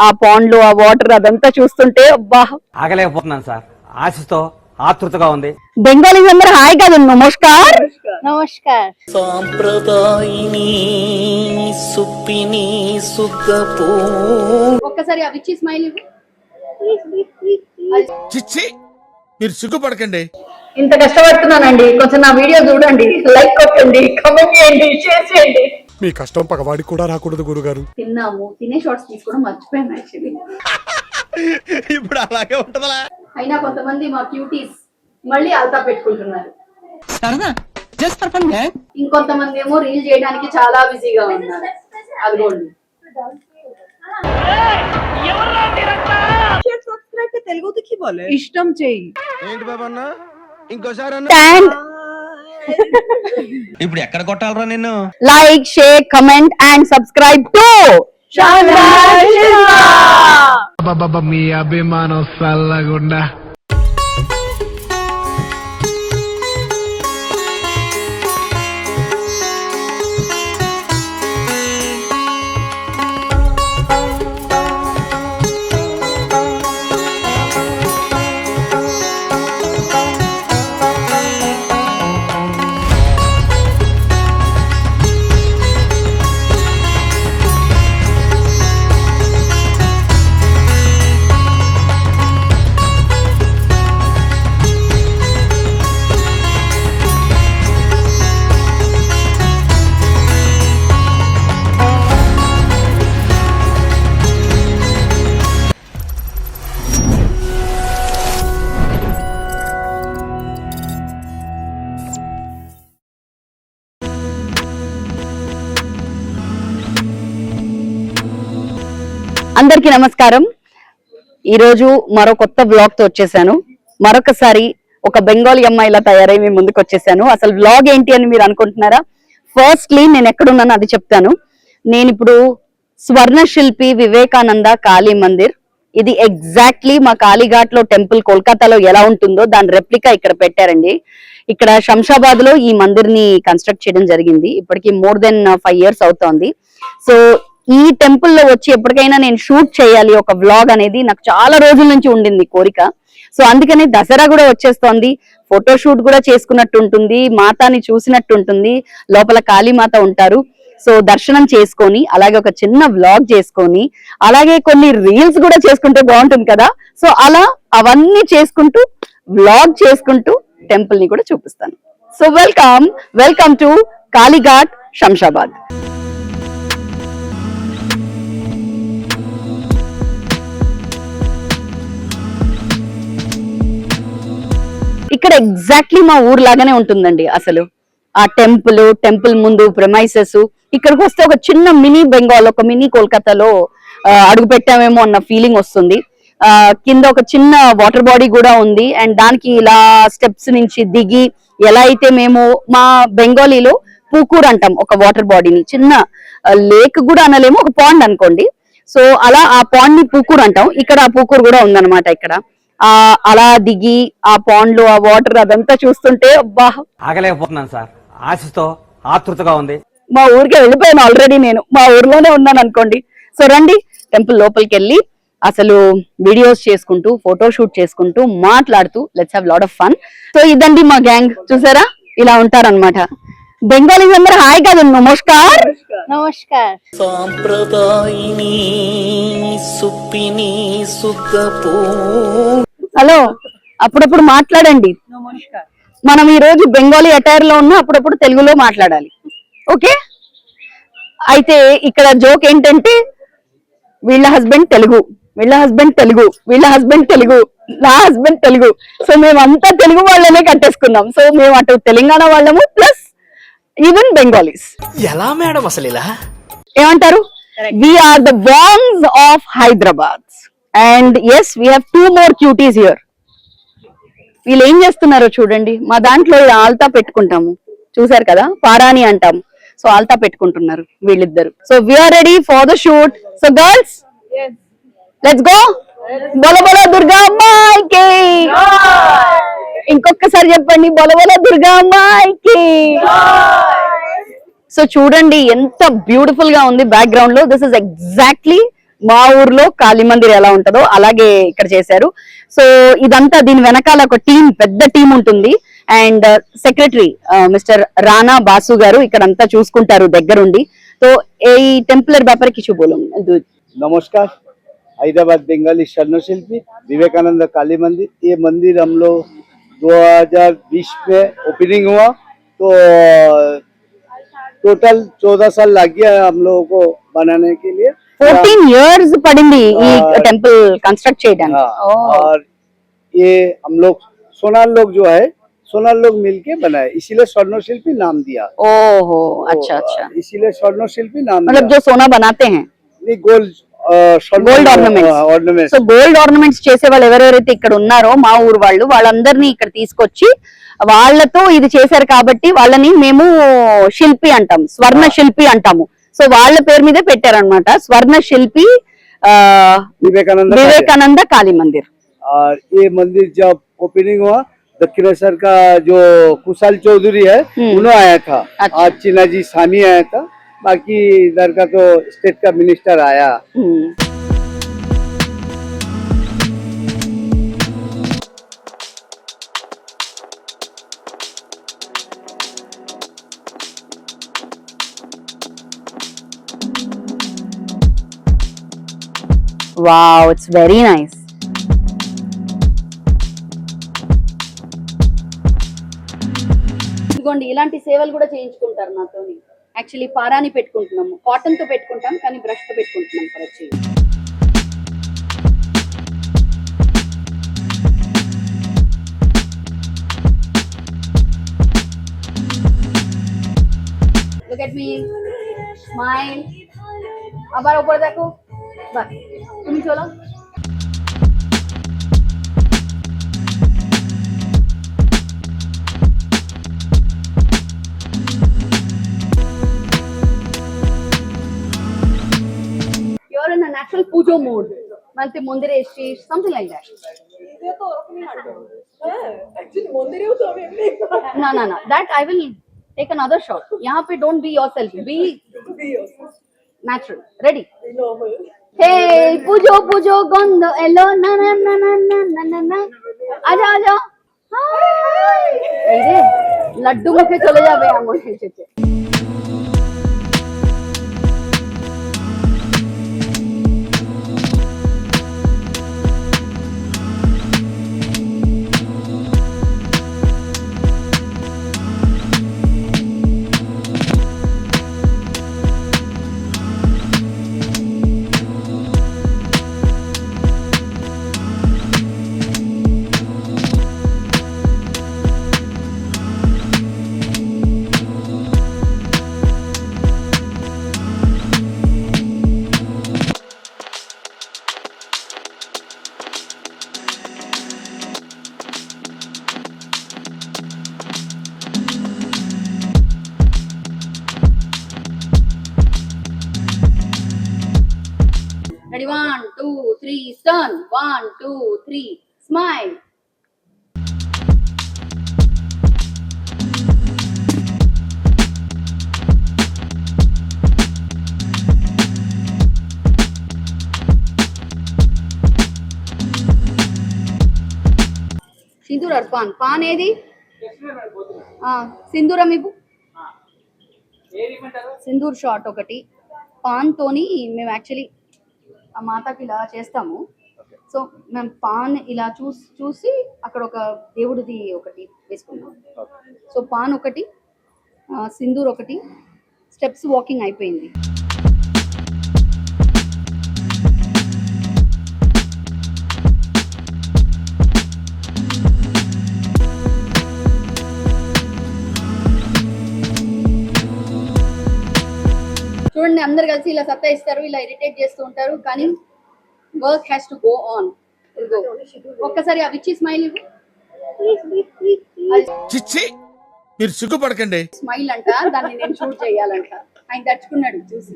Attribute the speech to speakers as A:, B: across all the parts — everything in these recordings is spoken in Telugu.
A: ఆ పాండ్ లో ఆ వాటర్ అదంతా చూస్తుంటే అబ్బా
B: ఆగలేకపోతున్నాను సార్. ఆశతో ఆతృతగా ఉంది.
A: బెంగాలీ అందరూ హాయ్ కాదు, నమస్కార్
C: నమస్కార్.
D: సాంప్రదాయిని సుప్పిని సుఖపూ.
C: ఒక్కసారి ఆ విచ్చి స్మైల్ ఇవ్వు.
E: చిచ్చి మీరు సిగ్గుపడకండి.
A: ఇంత కష్టపడుతున్నానండి, కొంచెం నా వీడియో చూడండి, లైక్ కొట్టండి, కామెంట్ చేయండి, షేర్ చేయండి.
E: మీ కష్టం పగవాడికి కూడా రాకూడదు గురుగారు.
C: తిన్నాము, తినే షార్ట్స్ తీసుకోవడం మర్చిపోయాను యాక్చువల్లీ.
E: ఇప్పుడు అలాగే ఉంటదా?
C: అయినా కొంతమంది మా క్యూటీస్ మళ్ళీ అల్తా పెట్టుకుంటున్నారు. ఇంకొంతమంది ఏమో రీల్ చేయడానికి చాలా బిజీగా ఉన్నారు. అదిగోండి.
A: ఇష్టం చెయ్యి.
E: ఏంటి బాబన్నా ఇంకోసారి
D: ఇప్పుడు ఎక్కడ కొట్టాలరా నిన్ను?
A: Like, share, comment and subscribe to
F: మీ అభిమానం సల్లగుండా.
A: అందరికీ నమస్కారం. ఈరోజు మరో కొత్త బ్లాగ్ తో వచ్చేసాను. మరొకసారి ఒక బెంగాలీ అమ్మాయిలా తయారై మీ ముందుకు వచ్చేసాను. అసలు బ్లాగ్ ఏంటి అని మీరు అనుకుంటున్నారా? ఫస్ట్లీ నేను ఎక్కడున్నాను అది చెప్తాను. నేను ఇప్పుడు స్వర్ణ శిల్పి వివేకానంద కాళీ మందిర్, ఇది ఎగ్జాక్ట్లీ మా కాళీఘాట్ లో టెంపుల్ కోల్కతాలో ఎలా ఉంటుందో దాని రెప్లికా ఇక్కడ పెట్టారండి. ఇక్కడ శంషాబాద్ లో ఈ మందిర్ ని కన్స్ట్రక్ట్ చేయడం జరిగింది. ఇప్పటికి మోర్ దెన్ 5 years అవుతోంది. సో ఈ టెంపుల్ లో వచ్చి ఎప్పటికైనా నేను షూట్ చేయాలి ఒక వ్లాగ్ అనేది నాకు చాలా రోజుల నుంచి ఉండింది కోరిక. సో అందుకని దసరా కూడా వచ్చేస్తోంది, ఫోటో షూట్ కూడా చేసుకున్నట్టు ఉంటుంది, మాతాని చూసినట్టు ఉంటుంది, లోపల కాళీమాత ఉంటారు. సో దర్శనం చేసుకొని అలాగే ఒక చిన్న వ్లాగ్ చేసుకొని అలాగే కొన్ని రీల్స్ కూడా చేసుకుంటే బాగుంటుంది కదా. సో అలా అవన్నీ చేసుకుంటూ వ్లాగ్ చేసుకుంటూ టెంపుల్ ని కూడా చూపిస్తాను. So welcome to Kalighat Shamshabad. ఇక్కడ ఎగ్జాక్ట్లీ మా ఊర్లాగానే ఉంటుందండి. అసలు ఆ టెంపుల్ ముందు ప్రెమైసెస్, ఇక్కడికి వస్తే ఒక చిన్న మినీ బెంగాల్, ఒక మినీ కోల్కతాలో అడుగు పెట్టామేమో అన్న ఫీలింగ్ వస్తుంది. కింద ఒక చిన్న వాటర్ బాడీ కూడా ఉంది అండ్ దానికి ఇలా స్టెప్స్ నుంచి దిగి ఎలా అయితే మేము మా బెంగాలీలో పూకూర్ అంటాం ఒక వాటర్ బాడీని, చిన్న లేక్ కూడా అనలేము, ఒక పాండ్ అనుకోండి. సో అలా ఆ పాండ్ ని పూకూర్ అంటాం. ఇక్కడ ఆ పూకూర్ కూడా ఉందన్నమాట. ఇక్కడ అలా దిగి ఆ పాండ్ లో ఆ వాటర్ అదంతా చూస్తుంటే అబ్బా
B: ఆగలేకపోతున్నాను సార్. ఆశతో ఆతృతగా ఉంది.
A: మా ఊరికి వెళ్ళిపోయాను ఆల్రెడీ, నేను మా ఊర్లోనే ఉన్నాను అనుకోండి. సో రండి టెంపుల్ లోపలికి వెళ్ళి అసలు వీడియోస్ చేసుకుంటూ ఫోటో షూట్ చేసుకుంటూ మాట్లాడుతూ let's have lot of fun. So ఇదండి మా గ్యాంగ్, చూసారా ఇలా ఉంటారన్నమాట. బెంగాలీ అందరూ హాయ్ కాదు, నమస్కార్.
C: నమస్కార్.
D: సాంప్రదాయిని సుప్పిని సుఖపూ.
A: హలో, అప్పుడప్పుడు మాట్లాడండి. మనం ఈ రోజు బెంగాలీ అటైర్ లో ఉన్న అప్పుడప్పుడు తెలుగులో మాట్లాడాలి, ఓకే? అయితే ఇక్కడ జోక్ ఏంటంటే వీళ్ళ హస్బెండ్ తెలుగు, వీళ్ళ హస్బెండ్ తెలుగు, వీళ్ళ హస్బెండ్ తెలుగు, నా హస్బెండ్ తెలుగు. సో మేమంతా తెలుగు వాళ్ళనే కట్టేసుకున్నాం. సో మేము అటు తెలంగాణ వాళ్ళము ప్లస్ ఈవెన్ బెంగాలీస్.
D: ఎలా మేడం అసలు ఇలా
A: ఏమంటారు? We are the Wangs of Hyderabad and yes we have 2 more cuties here. వీళ్ళు ఏం చేస్తున్నారో చూడండి. మా దాంట్లో ఆల్తా పెట్టుకుంటాము, చూసారు కదా, పారాని అంటాం. సో ఆల్తా పెట్టుకుంటున్నారు వీళ్ళిద్దరు. So we are ready for the shoot. So girls, let's go. బోలో బోలో దుర్గా అమ్మాయికి. ఇంకొకసారి చెప్పండి, బోలో బోలో దుర్గా అమ్మాయికి. సో చూడండి ఎంత బ్యూటిఫుల్ గా ఉంది బ్యాక్గ్రౌండ్ లో. దిస్ ఇస్ ఎగ్జాక్ట్లీ మా ఊర్లో కాళీ మందిర్ ఎలా ఉంటుందో అలాగే ఇక్కడ చేశారు. సో ఇదంతా దీని వెనకాల ఒక టీం, పెద్ద టీం ఉంటుంది. And secretary mister Rana boss గారు ఇక్కడ అంతా చూసుకుంటారు దగ్గరుండి. तो এই টেম্পলের ব্যাপারে কিছু বলুন।
G: नमस्कार, हैदराबाद बंगाली स्वर्ण शिल्पी विवेकानंद काली मंदिर। ये मंदिर हम लोग 2020 में ओपनिंग हुआ, तो टोटल 14 साल लग गया हम लोगों को बनाने के लिए।
A: 14 years పడింది ఈ టెంపుల్ కన్స్ట్రక్ట్ చేయడానికి।
G: और ये हम लोग सोनार लोग जो है, सोनार लोग मिलके बनाए, इसीलिए स्वर्ण शिल्पी नाम दिया।
A: ओहो, अच्छा अच्छा,
G: इसीलिए स्वर्ण शिल्पी नाम
A: मतलब
G: दिया।
A: जो सोना बनाते हैं,
G: नहीं, gold
A: ornaments. So gold ornaments చేసే వాళ్ళు ఎవరెవరైతే ఇక్కడ ఉన్నారో మా ఊరు వాళ్ళు, వాళ్ళందరినీ ఇక్కడ తీసుకొచ్చి వాళ్ళతో ఇది చేశారు కాబట్టి వాళ్ళని మేము శిల్పి అంటాం, స్వర్ణ శిల్పి అంటాము. సో వాళ్ళ పేరు మీదే పెట్టారనమాట, స్వర్ణ శిల్పి विवेकानंद काली मंदिर।
G: और ये मंदिर जब ओपनिंग हुआ, दक्षिणेश्वर का जो कुशाल चौधरी है उन्होंने आया था।
A: अच्छा।
G: आज चिन्ना जी सामी आया था, बाकी इधर का तो स्टेट का मिनिस्टर आया।
A: Wow, it's very nice. ఇదిగోండి, ఇలాంటి సేవలు కూడా చేయించుకుంటారు నాతోని. యాక్చువల్లీ పారాని పెట్టుకుంటున్నాము, కాటన్ తో పెట్టుకుంటాం కానీ బ్రష్ తో పెట్టుకుంటున్నాం ఫర్ వచ్చి. Look at me, smile. আবার উপরে দেখো, বাহ, তুমি চলো। You're in a natural pujo mode. মানে তুই মন্দিরে এসেছিস, something like that. না না না, that I will take another shot. यहाँ पे don't be yourself, be natural. Ready? Hey, pujo pujo gondo elo na na na na na na na. आजा आजा। हाय। এই রে, লাড্ডু মুখে চলে যাবে আমার এসেছে। Ready? 1, 2, 3, turn. 1, 2, 3, smile. సింధూర్ ఆర్ పాన్? పాన్ ఏది? సింధూరం ఇవ్వు. సింధూర్ షాట్ ఒకటి. పాన్ తోని మేము యాక్చువల్లీ ఆ మాతకి ఇలా చేస్తాము. సో మేము పాన్ ఇలా చూసి అక్కడ ఒక దేవుడిది ఒకటి వేసుకున్నాం. సో పాన్ ఒకటి, సింధూర్ ఒకటి, స్టెప్స్ వాకింగ్ అయిపోయింది. చూడండి, అందరు కలిసి ఇలా సత్తాయిస్తారు, ఇలా ఇరిటేట్ చేస్తూ ఉంటారు, కానీ work has to go on. ఒక్కసారి ఆ విచ్చి స్మైల్ ఇవ్వు.
E: చిచ్చి, మీరు సిగ్గుపడకండి.
A: స్మైల్ అంట, దాన్ని నేను షూట్ చేయాలంట. ఆయన తట్టుకున్నాడు చూసి.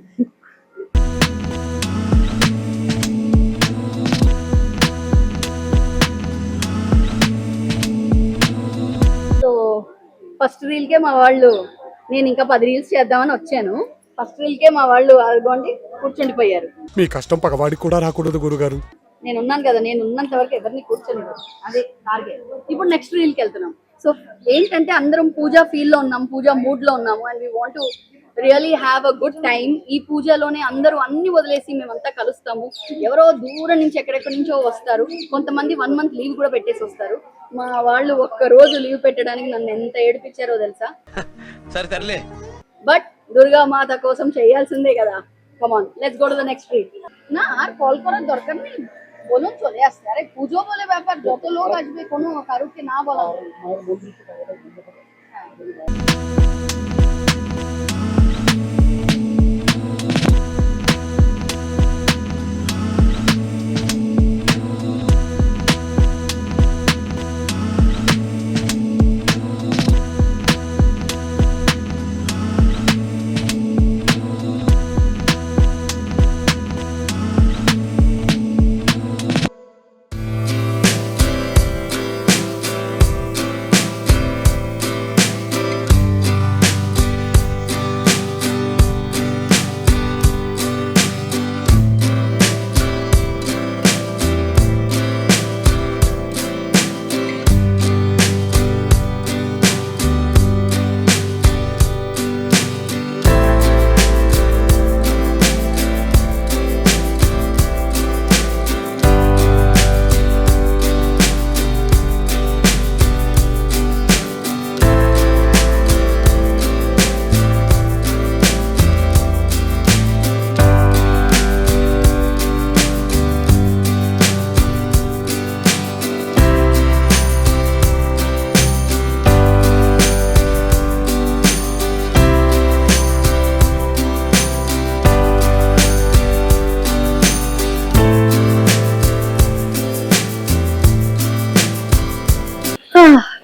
A: సో ఫస్ట్ రీల్కే మా వాళ్ళు, నేను ఇంకా 10 రీల్స్ చేద్దామని వచ్చాను.
C: ఫస్ట్ రీల్ కే మా వాళ్ళు అదిగోండి కూర్చుండిపోయారు.
F: మీ కష్టం పగవాడికి కూడా రాకూడదు గురుగారు.
C: నేను ఉన్నాను కదా, నేను ఉన్నంత వరకు ఎవరిని కూర్చొని అదే టార్గెట్. ఇప్పుడు నెక్స్ట్ రీల్ కి వెళ్తున్నాం. సో ఏంటంటే అందరం పూజా ఫీల్ లో ఉన్నాం, పూజా మూడ్ లో ఉన్నాము, and we want to really have a good time. ఈ పూజలోనే అందరూ అన్ని వదిలేసి మేమంతా కలుస్తాము. ఎవరో దూరం నుంచి ఎక్కడెక్కడి నుంచో వస్తారు, కొంతమంది 1 month లీవ్ కూడా పెట్టేసి వస్తారు. మా వాళ్ళు ఒక్క రోజు లీవ్ పెట్టడానికి నన్ను ఎంత ఏడిపించారో తెలుసా.
D: సరే సర్లే.
C: బట్ దుర్గా మాత కోసం చేయాల్సిందే కదా. Common let's go to the next trip. না আর কল করার দরকার নেই, বলুন চলে আসছে। আরে পুজো বলে ব্যাপার, যত লোক আসবে কোনো কারুকে না বলা হবে।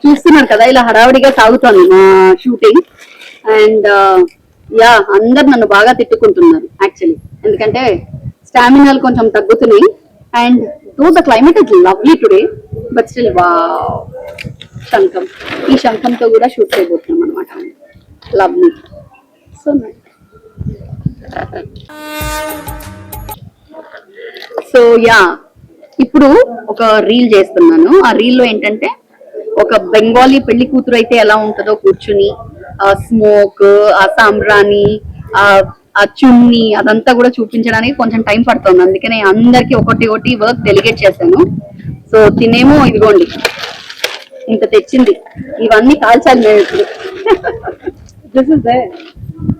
A: చూస్తున్నారు కదా ఇలా హడావిడిగా సాగుతోంది మా షూటింగ్. అండ్ యా అందరు నన్ను బాగా తిట్టుకుంటున్నారు యాక్చువల్లీ, ఎందుకంటే స్టామినాలు కొంచెం తగ్గుతున్నాయి. And though the climate is lovely today, but still వా శంఖం, ఈ శంఖంతో కూడా షూట్ చేయబోతున్నాం అనమాట. లవ్లీ. సో సో యా ఇప్పుడు ఒక రీల్ చేస్తున్నాను. ఆ రీల్ లో ఏంటంటే ఒక బెంగాలీ పెళ్లి కూతురు అయితే ఎలా ఉంటుందో కూర్చుని ఆ స్మోక్, ఆ సాంబ్రాణి, ఆ చున్ని అదంతా కూడా చూపించడానికి కొంచెం టైం పడుతుంది. అందుకనే అందరికి ఒకటి వర్క్ డెలిగేట్ చేశాను. సో తినేమో ఇదిగోండి ఇంత తెచ్చింది, ఇవన్నీ కాల్చాలి మేము ఇప్పుడు. This is there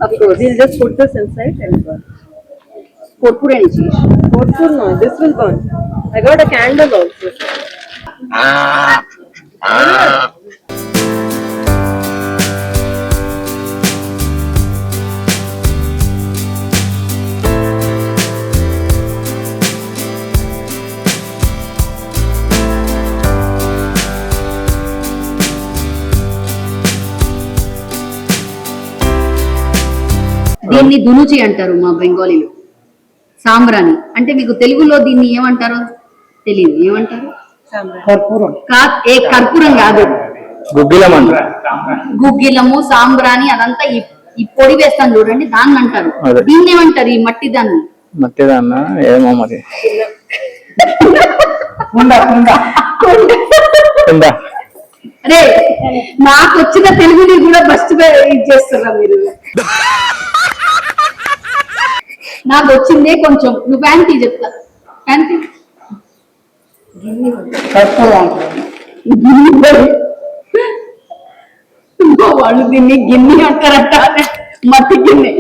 A: of course we'll just put this inside and burn. Purpur and cheese. Purpur no, this will burn. I got a candle also. దీన్ని దునుచి అంటారు మా బెంగాలీలో. సాంబ్రాణి అంటే మీకు తెలుగులో దీన్ని ఏమంటారో తెలియదు, ఏమంటారు? కర్పూరం కాదు, గుగ్గిలము, సాంబ్రాణి అదంతా ఈ పొడి వేస్తాను చూడండి, దాన్ని అంటారు. దీన్ని ఏమంటారు? ఈ మట్టి దాన్ని
H: మట్టి దాన్న ఏమో మరి.
A: అరే నాకు వచ్చిన తెలుగుని కూడా బస్ట్ ఇచ్చేస్తారా మీరు? నాకు వచ్చిందే కొంచెం. నువ్వు ప్యాంటీ చెప్తా. ప్యాంటీ వాళ్ళు దీన్ని గిన్నె అంటారట, మట్టి గిన్నె.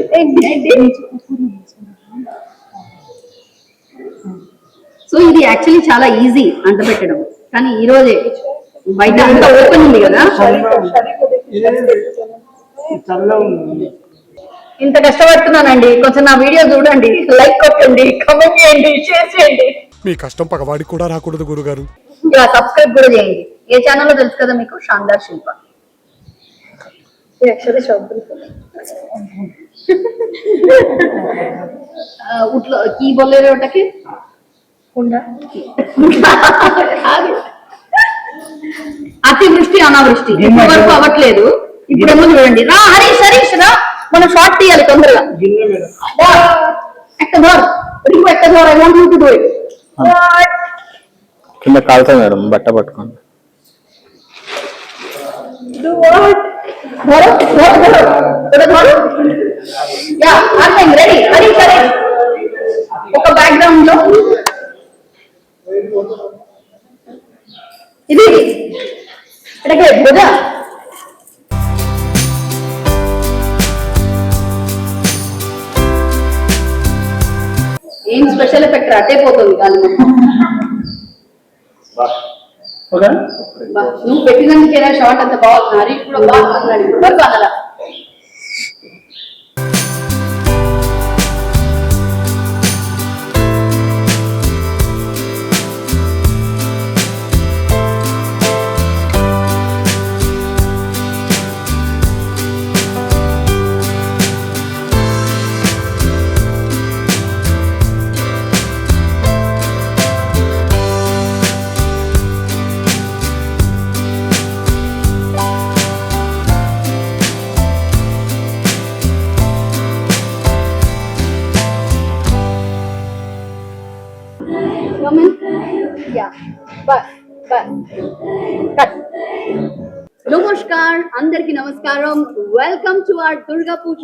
A: సో ఇది యాక్చువల్లీ చాలా ఈజీ అంట పెట్టడం, కానీ ఈ రోజే బయట అంతా ఓపెన్ ఉంది కదా, ఇంత కష్టపడుతున్నానండి. కొంచెం నా వీడియో చూడండి, లైక్ కొట్టండి, కామెంట్ చేయండి, షేర్ చేయండి.
F: మీ కష్టం పగవాడికి కూడా రాకూడదు గురుగారు.
A: ఇలా సబ్స్క్రైబ్ కూడా చేయండి. ఏ ఛానల్లో తెలుసు కదా మీకు, శాందార్ శిల్ప. উঠলো কি বলে রে ওটাকে? అతివృష్టి అనావృష్టి వరకు అవ్వట్లేదు. ఇప్పుడేమో చూడండి, రా హరీష్ హరీష్ రా,
C: మనం షార్ట్ తీయాలి తొందరగా ఎక్క ధోర్ రింగు ఎక్క ధోర్ I want you to do it
H: కింద కాలుతా మేడం బట్ట పట్టుకోండి.
C: do what ధోరు ధోరు యా ఆర్టింగ్ రెడీ హరి సరే ఒక బ్యాక్గ్రౌండ్ లో ఇది ఇటకే భుజ ఏం స్పెషల్ ఎఫెక్ట్ అట్టే పోతుంది కానీ నువ్వు పెట్టినందుకేనా షార్ట్ అంత బాగుంది హరి కూడా బాగా అన్నాడు ఇప్పుడు వరకు అన్నదా నమస్కార్ అందరికి నమస్కారం welcome to our Durga Puja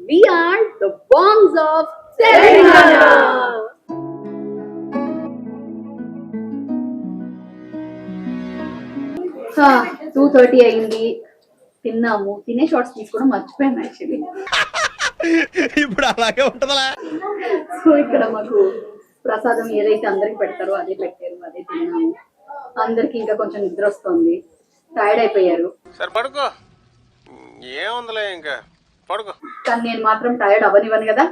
C: we are the bombs of Telangana 2:30 అయింది తిన్నాము తినే షార్ట్స్ తీసుకోవడం మర్చిపోయాను యాక్చువల్లీ
D: ఇప్పుడు అలాగే ఉంటదా?
C: సో ఇక్కడ మాకు ప్రసాదం ఏదైతే అందరికి పెడతారో అదే పెట్టారు అదే తిన్నాము అందరికి ఇంకా కొంచెం నిద్ర వస్తుంది టైర్డ్ అయిపోయారు
E: సరే పడుకో, ఏముందిలే ఇంకా పడుకో.
C: కానీ నేను మాత్రం టైర్డ్ అవ్వనివ్వను కదా,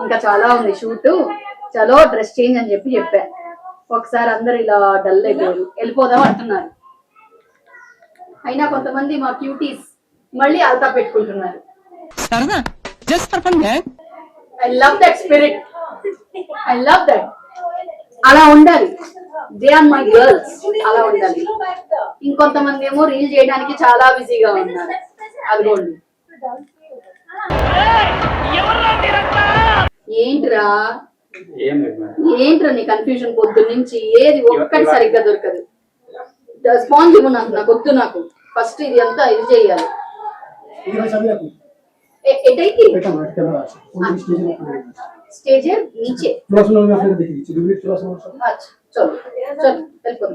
C: ఇంకా చాలా ఉంది షూట్, చలో డ్రెస్ చేంజ్ అని చెప్పా. ఒకసారి అందరు ఇలా డల్ అయిపోయారు, వెళ్ళిపోదాం అంటున్నారు. అయినా కొంతమంది మా క్యూటీస్ మళ్ళీ అల్తా పెట్టుకుంటున్నారు. I love that spirit, I love that. అలా ఉండాలి, దే ఆర్ మై గర్ల్స్, అలా ఉండాలి. ఇంకొంతమంది ఏమో రీల్ చేయడానికి చాలా బిజీగా ఉన్నారు. అదిగోండి ఏంట్రా నీ కన్ఫ్యూజన్ పొద్దు నుంచి ఏది ఒక్కటి సరిగ్గా దొరకదు. స్పాంజ్ ఇవ్వు నాకు వద్దు, నాకు ఫస్ట్ ఇది అంతా ఇది చెయ్యాలి. ఎటైకి स्टेज है नीचे चलो चलो वेलकम.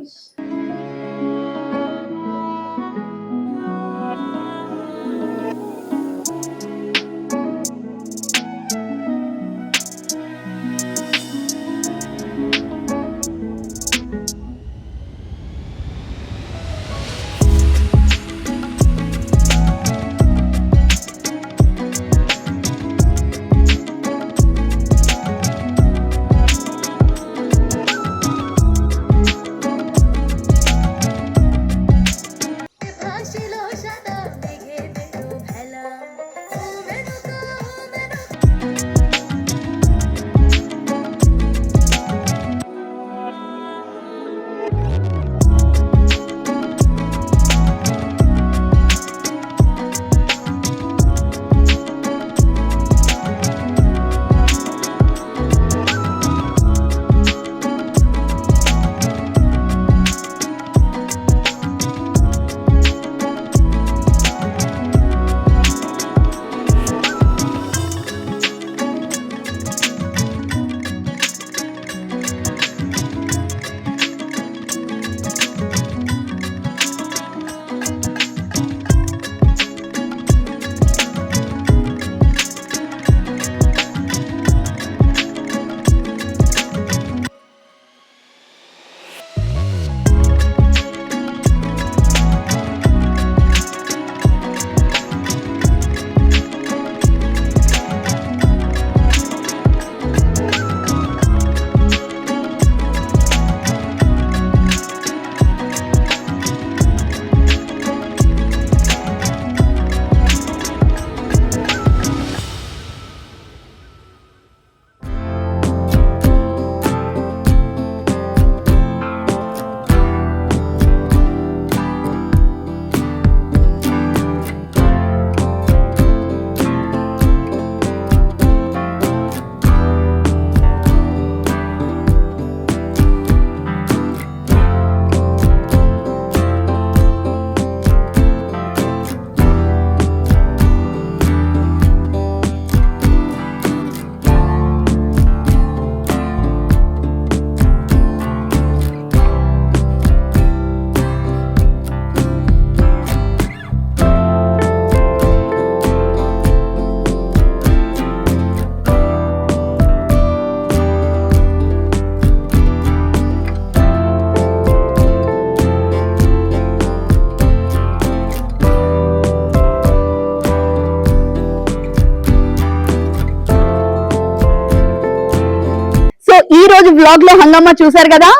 A: వ్లాగ్ లో హంగామా చూసారు కదా.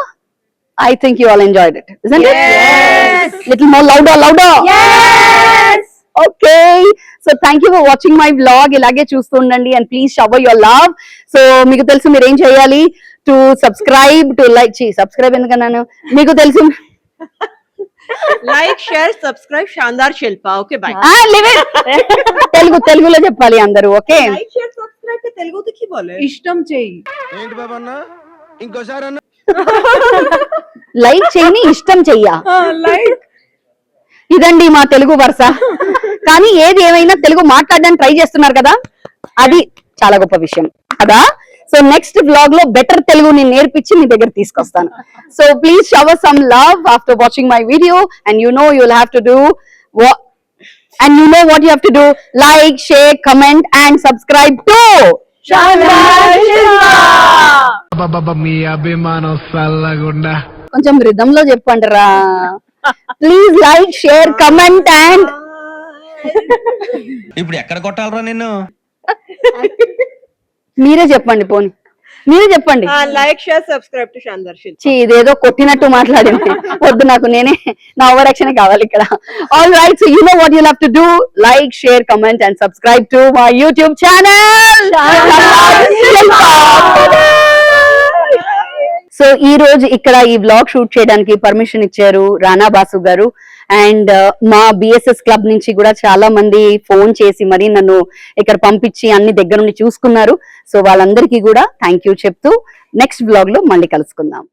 A: I think you all enjoyed it, isn't it? Yes. Little more louder. Yes. Okay. So thank you for watching my vlog. ఇలాగే చూస్తూ ఉండండి and please shower your love. So మీకు తెలుసు మీరు ఏం చేయాలి, to subscribe, to like, subscribe ఎందుకన్నాను మీకు తెలుసు.
I: లైక్ షేర్ సబ్స్క్రైబ్ శాందార్ శిల్ప. Okay bye.
A: తెలుగులో చెప్పాలి అందరూ. ఓకే,
I: లైక్ షేర్ సబ్స్క్రైబ్ కి తెలుగుతో కి బోలే. ఇష్టం చేయి.
D: ఏంటి బాబా అన్న ఇంకోసారి అన్న
A: లైక్ చేయని ఇష్టం చెయ్యా.
I: లైక్
A: ఇదండి మా తెలుగు వరుస. కానీ ఏది ఏమైనా తెలుగు మాట్లాడడానికి ట్రై చేస్తున్నారు కదా, అది చాలా గొప్ప విషయం కదా. సో నెక్స్ట్ వ్లాగ్ లో బెటర్ తెలుగు నేను నేర్పించి మీ దగ్గర తీసుకొస్తాను. So please shower some love after watching my video and you know you will have to do and you know what you have to do, like, share, comment and subscribe to Shandar Shilpa.
D: మీ అభిమానం సల్లగుండా
A: కొంచెం రిథమ్ లో చెప్పండి రా. Please like share comment and
D: ఇప్పుడు ఎక్కడ కొట్టాలరా నిన్ను?
A: మీరే చెప్పండి, పోనీ మీరే చెప్పండి.
I: Like share subscribe to Shandaar శిల్ప.
A: ఇదేదో కొట్టినట్టు మాట్లాడింది, వద్దు నాకు, నేనే నా ఓవర్ యాక్షన్ కావాలి ఇక్కడ. All right, so you know what you have to do, like share comment and subscribe to my YouTube channel. So ఈ రోజు ఇక్కడ ఈ వ్లాగ్ షూట్ చేయడానికి పర్మిషన్ ఇచ్చారు రానా బాసు గారు. అండ్ మా బిఎస్ఎస్ క్లబ్ నుంచి కూడా చాలా మంది ఫోన్ చేసి మరి నన్ను ఇక్కడ పంపించి అన్ని దగ్గర నుండి చూసుకున్నారు. సో వాళ్ళందరికీ కూడా థ్యాంక్ యూ చెప్తూ నెక్స్ట్ వ్లాగ్ లో మళ్ళీ కలుసుకుందాం.